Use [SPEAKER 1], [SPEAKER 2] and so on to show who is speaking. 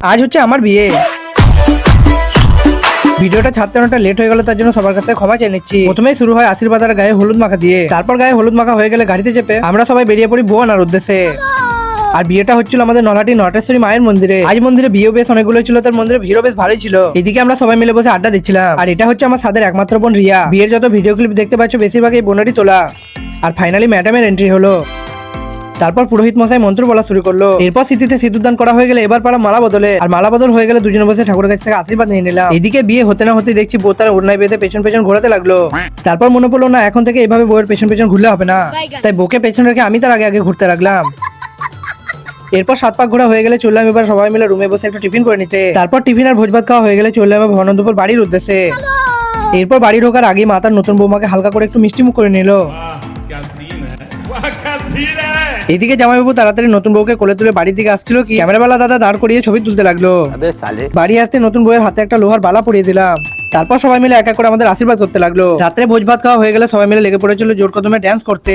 [SPEAKER 1] আজ হচ্ছে আমার বিয়ে। ভিডিওটা ছাড়তে অনেকটা লেট হয়ে গেল, তার জন্য সবার কাছে ক্ষমা চেয়ে নিচ্ছি। প্রথমেই শুরু হয় আশীর্বাদ আর গায়ে হলুদ মাখা দিয়ে। তারপর গায়ে হলুদ মাখা হয়ে গেলে গাড়িতে চেপে আমরা সবাই বেরিয়ে পড়ি বউ আনার উদ্দেশ্যে। আর বিয়েটা হচ্ছিল আমাদের নলহাটি নটেশ্বরী মায়ের মন্দিরে। আজ মন্দিরে বিয়ে বেশ অনেকগুলো ছিল, তার মন্দিরে ভিড়ও বেশ ভালোই ছিল। এদিকে আমরা সবাই মিলে বসে আড্ডা দিচ্ছিলাম। আর এটা হচ্ছে আমার সাদের একমাত্র বোন রিয়া। বিয়ের যত ভিডিও ক্লিপ দেখতে পাচ্ছ বেশিরভাগ এই বোনেরই তোলা। আর ফাইনালি ম্যাডামের এন্ট্রি হলো। তারপর পুরোহিত মশাই মন্ত্র বলা শুরু করলো। এরপর স্মৃতিতে সিঁদুরদান করা হয়ে গেলে এবার পালা মালা বদলে। আর মালা বদল হয়ে গেলে দুজনে বসে ঠাকুরের কাছ থেকে আশীর্বাদ নিয়ে নিলাম। এদিকে বিয়ে হতে না হতে দেখছি বউ তার ওড়নায় বেঁধে পেছন পেছন ঘোরাতে লাগলো। তারপর মনে পড়লো না, এখন থেকে এভাবে বউয়ের পেছন পেছন ঘুরলে হবে না, তাই বউকে পেছন রেখে আমি তার আগে আগে ঘুরতে লাগলাম। এরপর 7 পাক ঘোরা হয়ে গেলে চললাম এবার সবাই মিলে রুমে বসে একটু টিফিন করে নিতে। তারপর টিফিন আর ভোজভাত খাওয়া হয়ে গেলে চললাম ভবানন্দপুর বাড়ির উদ্দেশ্যে। এরপর বাড়ি ঢোকার আগে মাতার নতুন বৌমাকে হালকা করে একটু মিষ্টি মুখ করে নিল। এদিকে জামাইবাবু তাড়াতাড়ি নতুন বউকে কোলে তুলে বাড়ির দিকে আসছিল কি ক্যামেরাওয়ালা দাদা দাঁড় করিয়ে ছবি তুলতে লাগলো। বাড়ি আসতে নতুন বউয়ের হাতে একটা লোহার বালা পরিয়ে দিলাম। তারপর সবাই মিলে এক এক করে আমাদের আশীর্বাদ করতে লাগলো। রাত্রে ভোজ ভাত খাওয়া হয়ে গেলে সবাই মিলে লেগে পড়েছিল জোর কদমে ড্যান্স করতে।